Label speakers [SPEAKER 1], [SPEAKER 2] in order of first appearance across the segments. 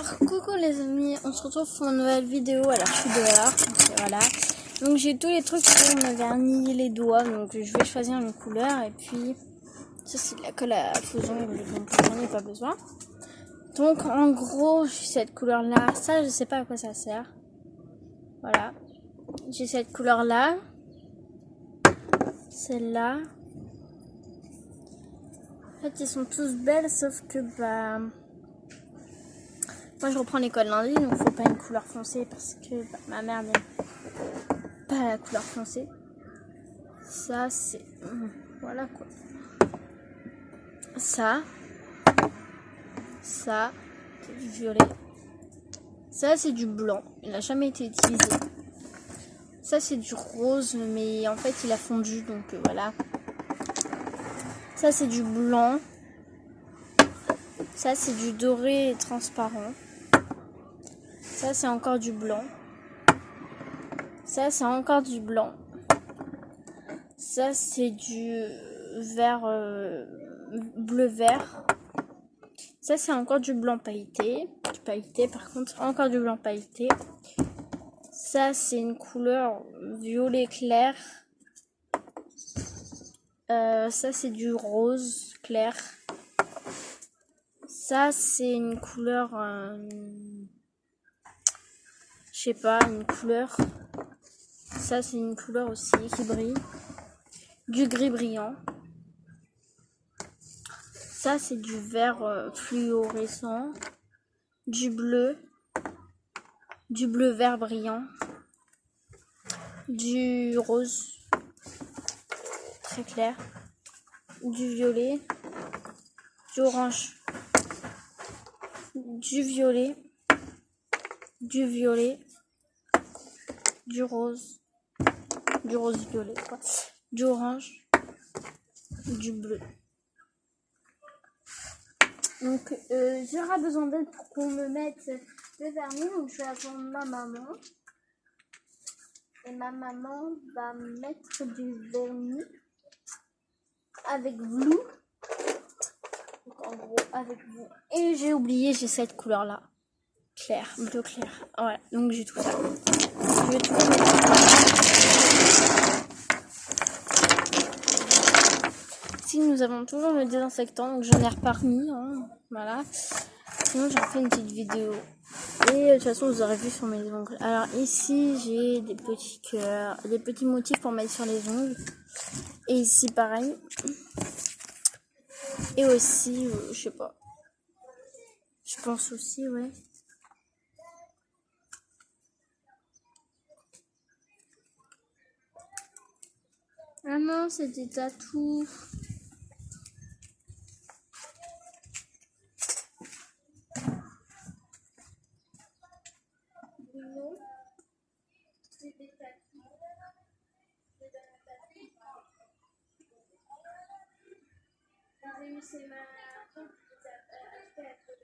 [SPEAKER 1] Alors coucou les amis, on se retrouve pour une nouvelle vidéo. Alors je suis dehors, donc, voilà. Donc j'ai tous les trucs pour me vernir les doigts, donc je vais choisir une couleur et puis ça c'est de la colle à fauson, donc j'en ai pas besoin. Donc en gros j'ai cette couleur là, ça je sais pas à quoi ça sert. Voilà, j'ai cette couleur là, celle-là. En fait ils sont tous belles sauf que bah... Moi je reprends l'école lundi, donc faut pas une couleur foncée parce que bah, ma mère n'aime pas la couleur foncée. Ça c'est... Voilà quoi. Ça c'est du violet. Ça c'est du blanc, il n'a jamais été utilisé. Ça c'est du rose mais en fait il a fondu donc voilà. Ça c'est du blanc. Ça c'est du doré transparent. Ça c'est encore du blanc. Ça c'est encore du blanc. Ça c'est du vert bleu vert. Ça c'est encore du blanc pailleté. Du pailleté par contre, encore du blanc pailleté. Ça c'est une couleur violet clair. Ça c'est du rose clair. Ça c'est une couleur je sais pas, une couleur. Ça c'est une couleur aussi qui brille. Du gris brillant. Ça c'est du vert fluorescent. Du bleu vert brillant. Du rose très clair. Du violet. Du orange. Du violet. Du violet. Du rose. Du rose violet quoi. Du orange. Du bleu. Donc j'aurai besoin d'aide pour qu'on me mette le vernis. Donc je vais attendre ma maman. Et ma maman va mettre du vernis avec vous. Donc en gros avec vous. Et j'ai oublié, j'ai cette couleur là. Clair, bleu clair. Voilà, donc j'ai tout ça. Je vais tout mettre. Ici nous avons toujours le désinfectant, donc j'en ai reparmi. Hein, voilà. Sinon j'en fais une petite vidéo. Et de toute façon vous aurez vu sur mes ongles. Alors ici j'ai des petits cœurs, des petits motifs pour mettre sur les ongles. Et ici pareil. Et aussi, je sais pas. Je pense aussi, ouais. Ah non, c'est des tatous. Non, c'est des tatous. C'est ma tante qui les a achetés.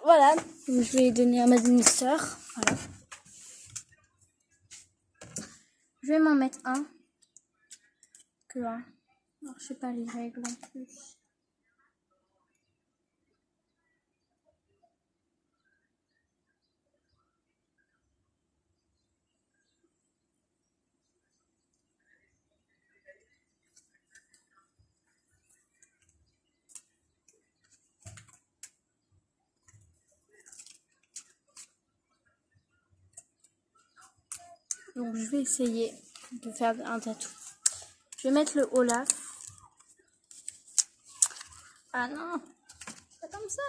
[SPEAKER 1] Voilà, donc je vais donner à ma demi-sœur. Voilà. Je vais m'en mettre un. Que un. Alors, je sais pas les règles en plus. Donc je vais essayer de faire un tatou. Je vais mettre le Olaf. Ah non, pas comme ça.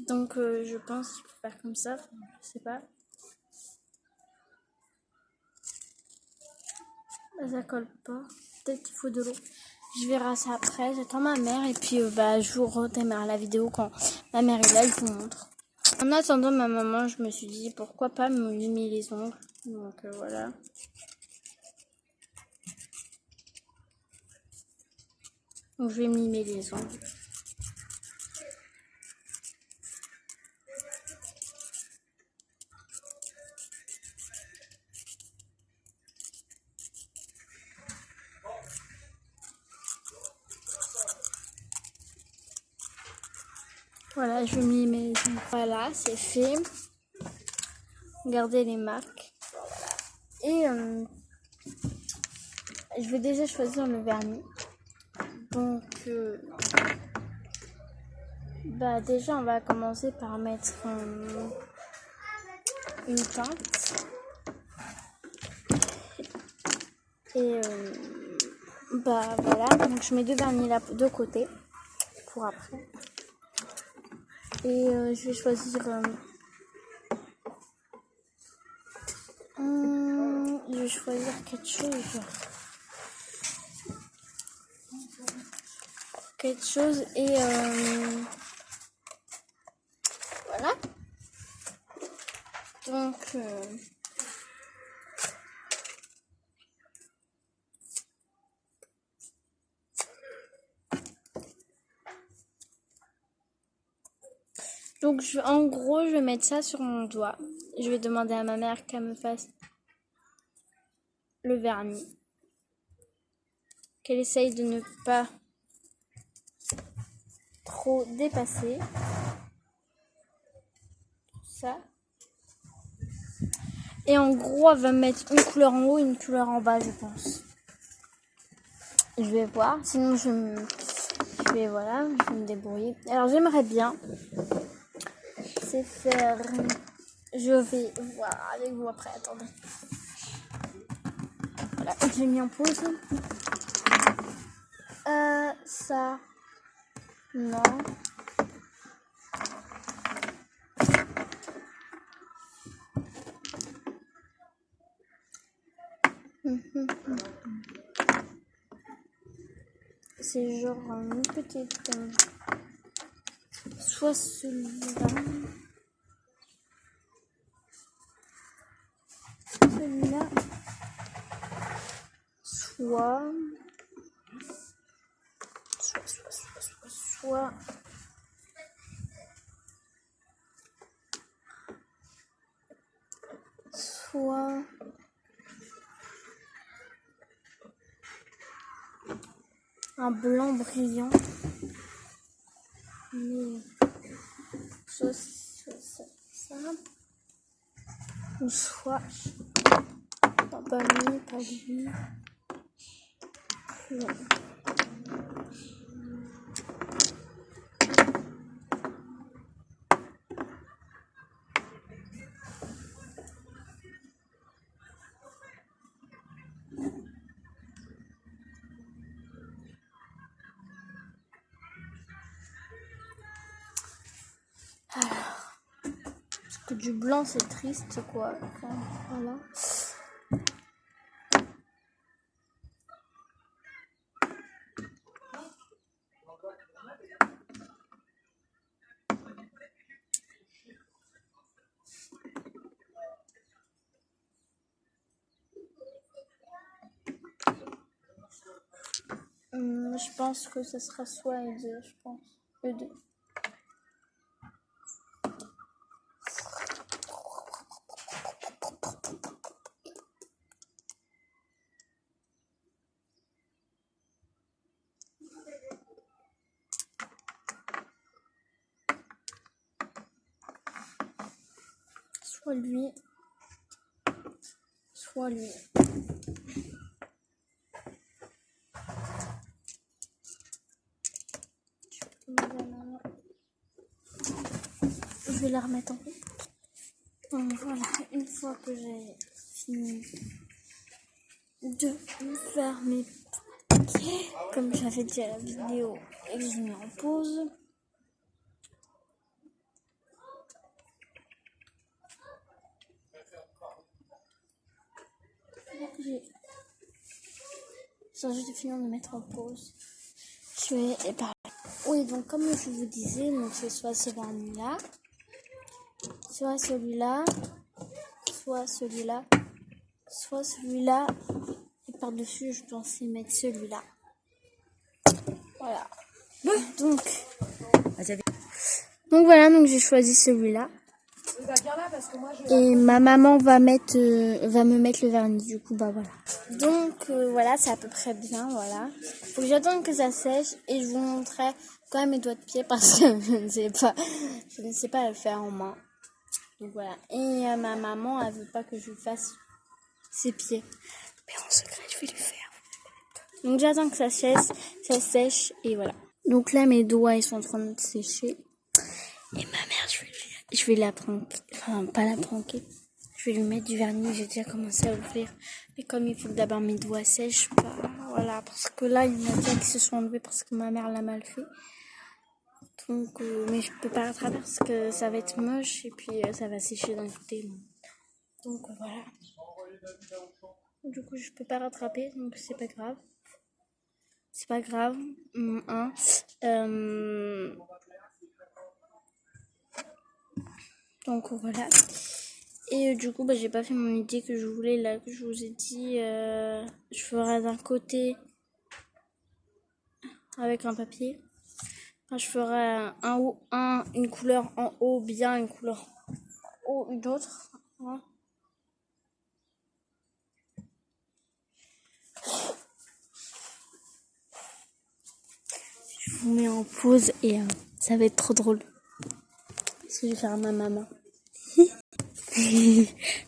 [SPEAKER 1] Donc je pense qu'il faut faire comme ça, je sais pas. Là, ça colle pas. Peut-être qu'il faut de l'eau. Je verrai ça après. J'attends ma mère et puis je vous redémarre la vidéo quand ma mère est là, je vous montre. En attendant ma maman, je me suis dit pourquoi pas me limer les ongles. Donc voilà. Donc je vais me limer les ongles. Voilà, je vais me limer les ongles. Voilà, c'est fait. Regardez les marques. Et je vais déjà choisir le vernis. Donc déjà on va commencer par mettre une teinte. Et voilà, donc je mets deux vernis là de côté pour après. Et je vais choisir quelque chose et voilà. Donc en gros, je vais mettre ça sur mon doigt. Je vais demander à ma mère qu'elle me fasse le vernis. Qu'elle essaye de ne pas trop dépasser. Ça. Et en gros, elle va mettre une couleur en haut et une couleur en bas, je pense. Je vais voir. Sinon, je vais me débrouiller. Alors, j'aimerais bien, c'est faire... Je vais voir avec vous après. Attendez. Voilà, j'ai mis en pause. Ça... Non. C'est genre une petite... soit celui-là. Celui-là. Soit... un blanc brillant. Mais soit ça. Ou soit pas lui. Non. Alors, parce que du blanc c'est triste quoi. Voilà. Je pense que ce sera soit E2, je pense. E2. Soit lui. Soit lui. Je vais la remettre en haut. Donc voilà, une fois que j'ai fini de faire mes paquets, comme j'avais dit à la vidéo et que je mets en pause, Sans juste finir de mettre en pause. Je vais parler. Oui, donc comme je vous disais, donc c'est soit ce vernis-là, soit celui-là, soit celui-là, soit celui-là. Et par-dessus, je pensais mettre celui-là. Voilà. Donc voilà, donc j'ai choisi celui-là. Et ma maman va me mettre le vernis, du coup, bah voilà. Donc voilà, c'est à peu près bien, voilà. Faut que j'attende que ça sèche et je vous montrerai quand même mes doigts de pied parce que je ne sais pas le faire en main. Donc voilà. Et ma maman, elle veut pas que je fasse ses pieds. Mais en secret, je vais le faire. Donc j'attends que ça sèche et voilà. Donc là, mes doigts, ils sont en train de sécher. Et ma mère, je vais la pranker. Enfin, pas la pranker. Je vais lui mettre du vernis. J'ai déjà commencé à ouvrir. Mais comme il faut que d'abord mes doigts sèchent, bah, voilà. Parce que là, il y en a déjà qui se sont enlevés parce que ma mère l'a mal fait. Donc, mais je peux pas rattraper parce que ça va être moche. Et puis, ça va sécher d'un côté. Donc, voilà. Du coup, je peux pas rattraper. Donc, c'est pas grave. C'est pas grave. Donc voilà. Et du coup, bah, j'ai pas fait mon idée que je voulais là, que je vous ai dit. Je ferai d'un côté avec un papier. Enfin, je ferai une couleur en haut, bien une couleur en haut, une autre. Hein. Je vous mets en pause et ça va être trop drôle. Parce que je vais faire à ma maman.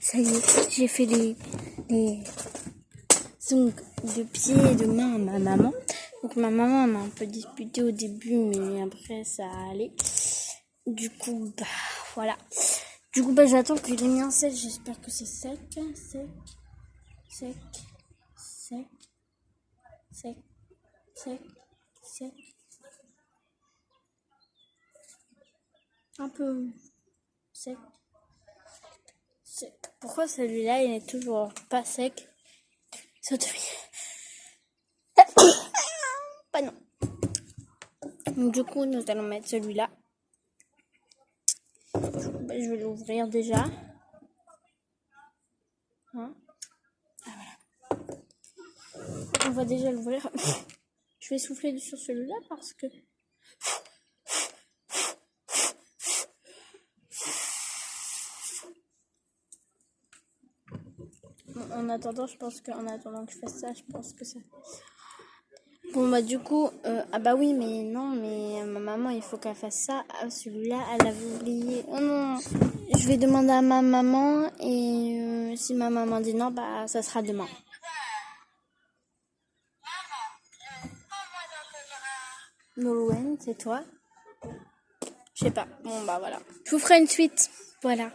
[SPEAKER 1] Ça y est, j'ai fait les ongles de pied et de main à ma maman. Donc ma maman m'a un peu disputé au début, mais après ça allait. Du coup, bah voilà. Du coup, bah j'attends que les miens sèchent. J'espère que c'est sec. Sec. Un peu sec. Pourquoi celui-là, il est toujours pas sec? Ça devient... Bah non. Donc du coup, nous allons mettre celui-là. Bah, je vais l'ouvrir déjà. Hein? Ah, voilà. On va déjà l'ouvrir. Je vais souffler sur celui-là parce que... En attendant, que je fasse ça, je pense que ça... Bon bah du coup, ah bah oui mais non, mais ma maman il faut qu'elle fasse ça. Ah, celui-là, elle avait oublié. Oh non, je vais demander à ma maman et si ma maman dit non, bah ça sera demain. Nolwenn, c'est toi? Je sais pas. Bon bah voilà. Je vous ferai une suite. Voilà.